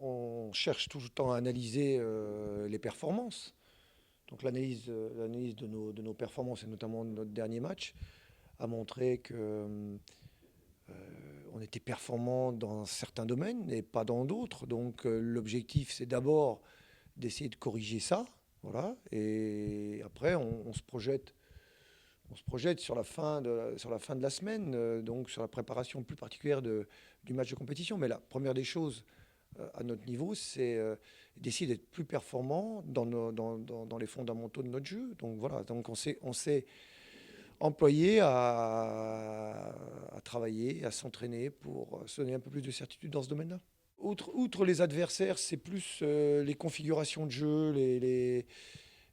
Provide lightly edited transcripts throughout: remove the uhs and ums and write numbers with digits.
on cherche tout le temps à analyser les performances. Donc l'analyse de nos performances, et notamment de notre dernier match, a montré que on était performant dans certains domaines et pas dans d'autres. Donc l'objectif, c'est d'abord d'essayer de corriger ça. Voilà. Et après, on se projette sur la fin de la semaine, donc sur la préparation plus particulière du match de compétition. Mais la première des choses à notre niveau, c'est d'essayer d'être plus performant dans les fondamentaux de notre jeu. Donc voilà, donc on s'est employé à travailler, à s'entraîner pour se donner un peu plus de certitude dans ce domaine-là. Outre les adversaires, c'est plus les configurations de jeu, je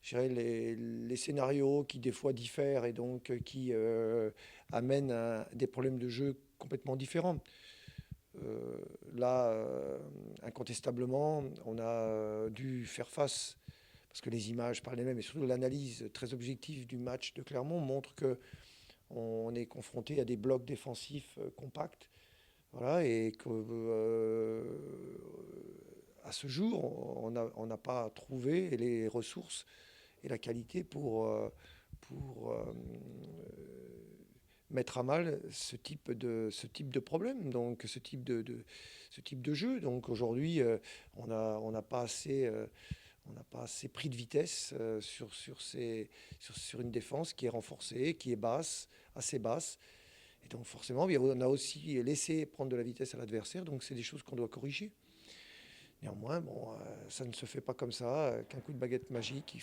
dirais les scénarios qui des fois diffèrent et donc qui amènent à des problèmes de jeu complètement différents. Euh, Là, incontestablement, on a dû faire face, parce que les images par les mêmes, et surtout l'analyse très objective du match de Clermont montre que on est confronté à des blocs défensifs compacts, voilà, et que à ce jour, on n'a pas trouvé les ressources et la qualité pour mettre à mal ce type de problème, donc ce type de jeu. Donc aujourd'hui, on n'a pas assez, on n'a pas assez pris de vitesse sur une défense qui est renforcée, qui est basse, assez basse. Et donc forcément, on a aussi laissé prendre de la vitesse à l'adversaire, donc c'est des choses qu'on doit corriger. Néanmoins, bon, ça ne se fait pas comme ça, qu'un coup de baguette magique.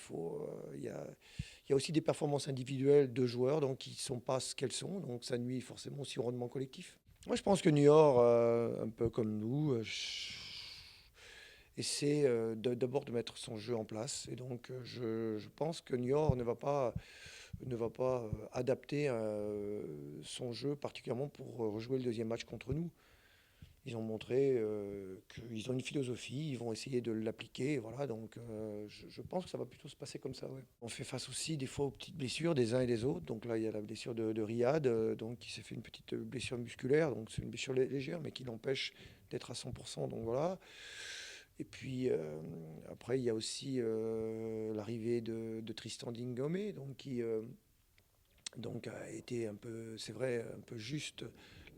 Il y a aussi des performances individuelles de joueurs donc, qui ne sont pas ce qu'elles sont, donc ça nuit forcément aussi au rendement collectif. Moi, je pense que Niort, un peu comme nous, essaie d'abord de mettre son jeu en place. Et donc, je pense que Niort ne va pas adapter son jeu particulièrement pour rejouer le deuxième match contre nous. Ils ont montré qu'ils ont une philosophie, ils vont essayer de l'appliquer. Voilà, donc je pense que ça va plutôt se passer comme ça. Ouais. On fait face aussi des fois aux petites blessures des uns et des autres. Donc là, il y a la blessure de Riyad, donc qui s'est fait une petite blessure musculaire. Donc c'est une blessure légère, mais qui l'empêche d'être à 100%. Donc voilà. Et puis après, il y a aussi l'arrivée de Tristan Dingomé, donc qui donc a été un peu, c'est vrai, un peu juste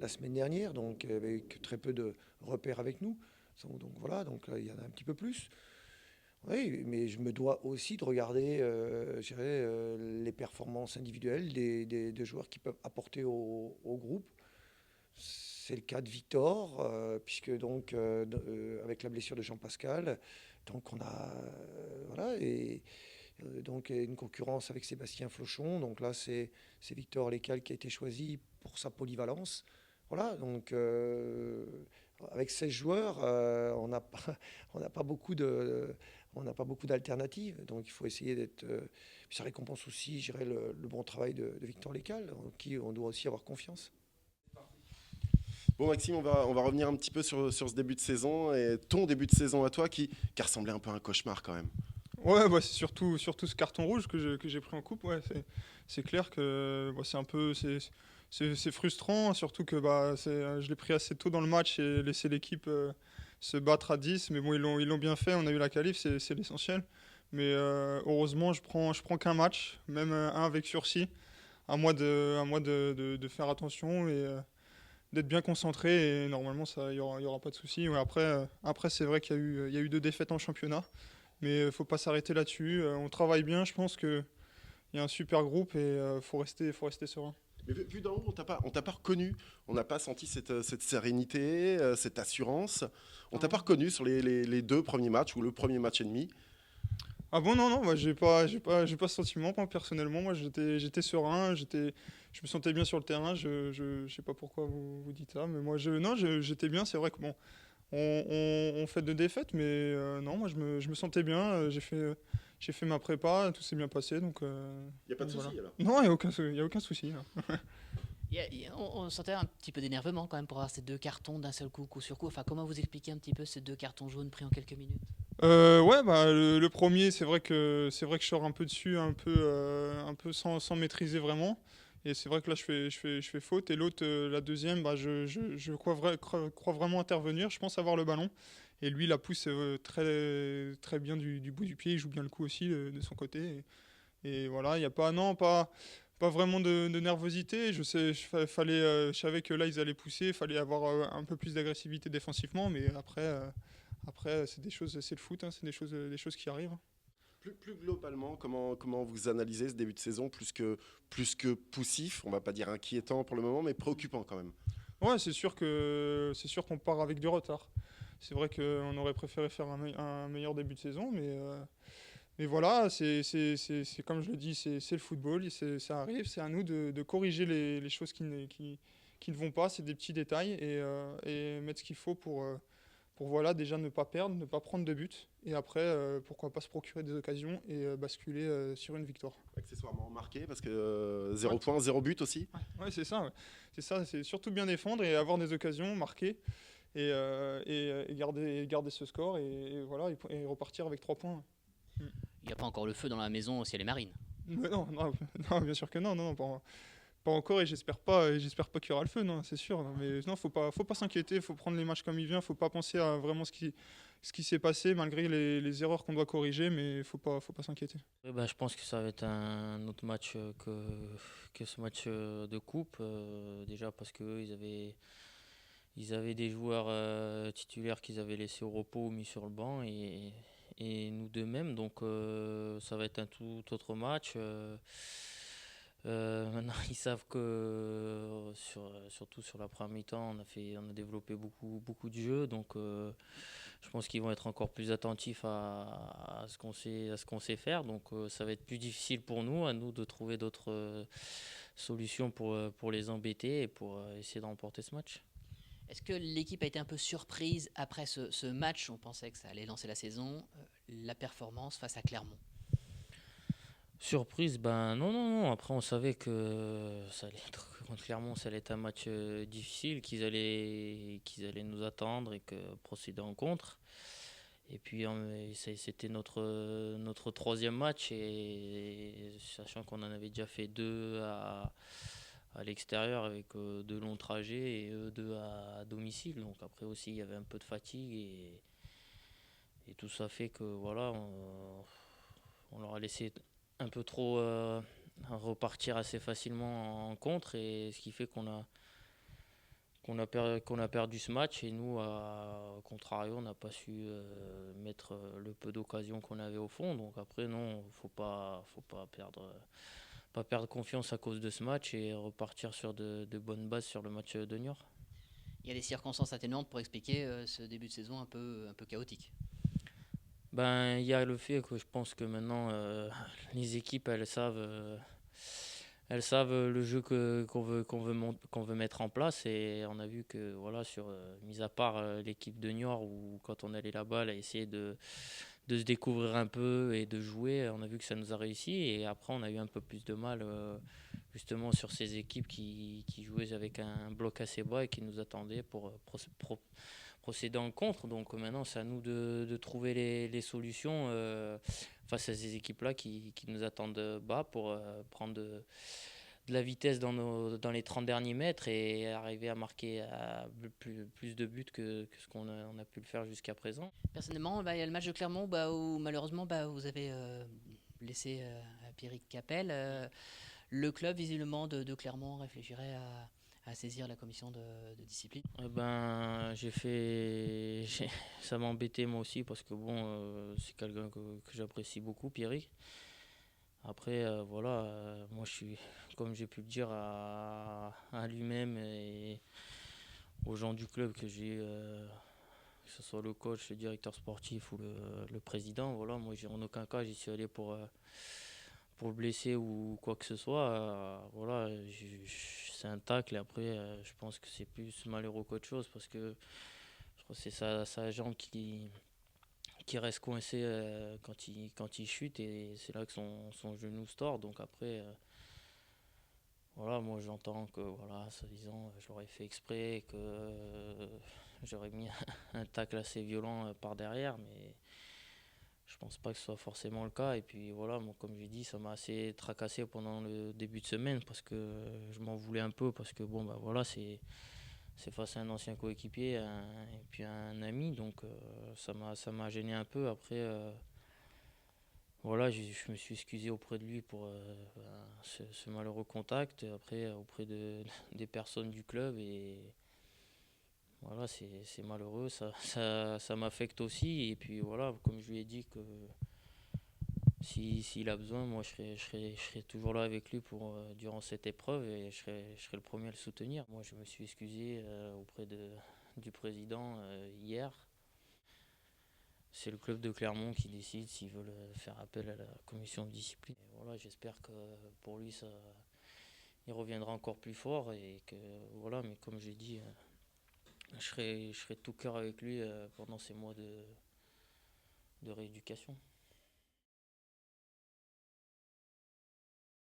la semaine dernière, donc avec très peu de repères avec nous. Donc voilà, donc là, il y en a un petit peu plus. Oui, mais je me dois aussi de regarder je dirais, les performances individuelles des joueurs qui peuvent apporter au groupe. C'est le cas de Victor, puisque donc avec la blessure de Jean-Pascal, donc on a voilà et donc une concurrence avec Sébastien Flochon. Donc là, c'est Victor Lécal qui a été choisi pour sa polyvalence. Voilà, donc avec 16 joueurs, on n'a pas beaucoup on n'a pas beaucoup d'alternatives. Donc il faut essayer d'être. Ça récompense aussi, je dirais, le bon travail de Victor Lécal, en qui on doit aussi avoir confiance. Bon Maxime, on va revenir un petit peu sur ce début de saison et ton début de saison à toi qui ressemblait un peu à un cauchemar quand même. Ouais, bah, c'est surtout ce carton rouge que j'ai pris en coupe. Ouais, c'est clair que bah, c'est un peu c'est frustrant, surtout que bah, je l'ai pris assez tôt dans le match et laissé l'équipe se battre à 10. Mais bon, ils l'ont bien fait, on a eu la qualif, c'est l'essentiel. Mais heureusement, je prends qu'un match, même un avec sursis. À moi de faire attention et d'être bien concentré. Et normalement, y aura pas de souci. Ouais, après c'est vrai il y a eu deux défaites en championnat. Mais faut pas s'arrêter là-dessus. On travaille bien, je pense qu'il y a un super groupe et faut rester serein. Mais vu d'en haut, on t'a pas reconnu, on n'a pas senti cette sérénité, cette assurance. On t'a pas reconnu sur les deux premiers matchs ou le premier match et demi. Ah bon, non, moi j'ai pas ce sentiment, moi, personnellement. Moi j'étais serein, je me sentais bien sur le terrain. Je sais pas pourquoi vous dites ça, mais moi non, j'étais bien. C'est vrai que bon, on fait de défaites, mais non, moi je me sentais bien. J'ai fait ma prépa, tout s'est bien passé, Il n'y a pas de donc voilà. souci alors. Non, il y a aucun souci, là. On sentait un petit peu d'énervement quand même pour avoir ces deux cartons d'un seul coup, coup sur coup. Enfin, comment vous expliquez un petit peu ces deux cartons jaunes pris en quelques minutes? Ouais, bah le premier, c'est vrai que je sors un peu dessus, un peu sans maîtriser vraiment. Et c'est vrai que là, je fais faute. Et l'autre, la deuxième, bah, je crois vraiment intervenir. Je pense avoir le ballon. Et lui la pousse très, très bien du bout du pied, il joue bien le coup aussi de son côté. Et voilà, il n'y a pas, non, pas vraiment de nervosité. Je savais que là, ils allaient pousser, il fallait avoir un peu plus d'agressivité défensivement, mais après c'est des choses, c'est le foot, hein, c'est des choses qui arrivent. Plus globalement, comment vous analysez ce début de saison plus que poussif, on va pas dire inquiétant pour le moment, mais préoccupant quand même. Ouais, c'est sûr qu'on part avec du retard. C'est vrai qu'on aurait préféré faire un meilleur début de saison, mais voilà, c'est comme je le dis, c'est le football, ça arrive, c'est à nous de corriger les choses qui ne vont pas, c'est des petits détails, et mettre ce qu'il faut pour voilà, déjà ne pas perdre, ne pas prendre de but, et après, pourquoi pas se procurer des occasions et basculer sur une victoire. Accessoirement marqué, parce que 0 Ouais. point, 0 but aussi. Ouais, c'est ça, ouais. C'est ça, c'est surtout bien défendre et avoir des occasions, marquer, et garder ce score, et voilà, et repartir avec 3 points. Il n'y a pas encore le feu dans la maison si elle est marine. Mais non, non, non, bien sûr que non, non, non, pas encore, et j'espère pas qu'il y aura le feu, non, c'est sûr. Non, mais non, faut pas s'inquiéter, faut prendre les matchs comme il vient, faut pas penser à vraiment ce qui s'est passé malgré les erreurs qu'on doit corriger, mais faut pas s'inquiéter. Oui, bah, je pense que ça va être un autre match que ce match de coupe. Déjà parce que ils avaient des joueurs titulaires qu'ils avaient laissés au repos ou mis sur le banc et nous deux mêmes. Donc ça va être un tout autre match. Maintenant, ils savent que surtout sur la première mi-temps, on a développé beaucoup de jeux. Donc je pense qu'ils vont être encore plus attentifs à ce qu'on sait faire. Donc ça va être plus difficile pour nous, à nous de trouver d'autres solutions pour les embêter et pour essayer de remporter ce match. Est-ce que l'équipe a été un peu surprise après ce match? On pensait que ça allait lancer la saison, la performance face à Clermont. Surprise, ben non. Après, on savait que ça allait être, contre Clermont, ça allait être un match difficile, qu'ils allaient nous attendre et que procéder en contre. Et puis, c'était notre troisième match, et sachant qu'on en avait déjà fait deux à l'extérieur avec de longs trajets et eux deux à domicile. Donc après aussi, il y avait un peu de fatigue, et tout ça fait que voilà, on leur a laissé un peu trop repartir assez facilement en contre, et ce qui fait qu'on a perdu ce match, et nous, au contrario, on n'a pas su mettre le peu d'occasions qu'on avait au fond. Donc après, non, faut pas perdre confiance à cause de ce match et repartir sur de bonnes bases sur le match de Niort. Il y a des circonstances atténuantes pour expliquer ce début de saison un peu chaotique. Ben, il y a le fait que je pense que maintenant, les équipes, elles savent le jeu qu'on veut mettre en place, et on a vu que, voilà, mis à part l'équipe de Niort, où quand on allait là-bas, elle a essayé de se découvrir un peu et de jouer, on a vu que ça nous a réussi, et après on a eu un peu plus de mal justement sur ces équipes qui jouaient avec un bloc assez bas et qui nous attendaient pour procéder en contre. Donc maintenant, c'est à nous de trouver les solutions face à ces équipes-là qui nous attendent bas pour prendre de la vitesse dans les 30 derniers mètres et arriver à marquer plus de buts que ce qu'on on a pu le faire jusqu'à présent. Personnellement, il y a le match de Clermont où malheureusement vous avez blessé Pierrick Capel. Le club, visiblement, de Clermont réfléchirait à saisir la commission de discipline. Eh ben, ça m'a embêté moi aussi, parce que bon, c'est quelqu'un que j'apprécie beaucoup, Pierrick. Après, voilà, moi je suis, comme j'ai pu le dire à lui-même et aux gens du club que j'ai, que ce soit le coach, le directeur sportif ou le président, voilà, moi en aucun cas j'y suis allé pour le blesser ou quoi que ce soit. Voilà, c'est un tacle, et après, je pense que c'est plus malheureux qu'autre chose, parce que je crois que c'est sa jambe qui reste coincé quand il chute, et c'est là que son genou se tord. Donc après, voilà, moi j'entends que, voilà, soi-disant, j'aurais fait exprès, que j'aurais mis un tacle assez violent par derrière, mais je pense pas que ce soit forcément le cas. Et puis voilà, moi, comme j'ai dit, ça m'a assez tracassé pendant le début de semaine, parce que je m'en voulais un peu, parce que bon, bah voilà, c'est face à un ancien coéquipier et puis un ami, donc ça m'a gêné un peu. Après, voilà, je me suis excusé auprès de lui pour ce malheureux contact, après auprès des personnes du club, et voilà, c'est malheureux, ça m'affecte aussi. Et puis voilà, comme je lui ai dit que s'il a besoin, moi je serai toujours là avec lui durant cette épreuve, et je serai le premier à le soutenir. Moi, je me suis excusé auprès du président hier. C'est le club de Clermont qui décide s'ils veulent faire appel à la commission de discipline. Et voilà, j'espère que pour lui, il reviendra encore plus fort, et que voilà. Mais comme j'ai dit, je serai de tout cœur avec lui pendant ces mois de rééducation.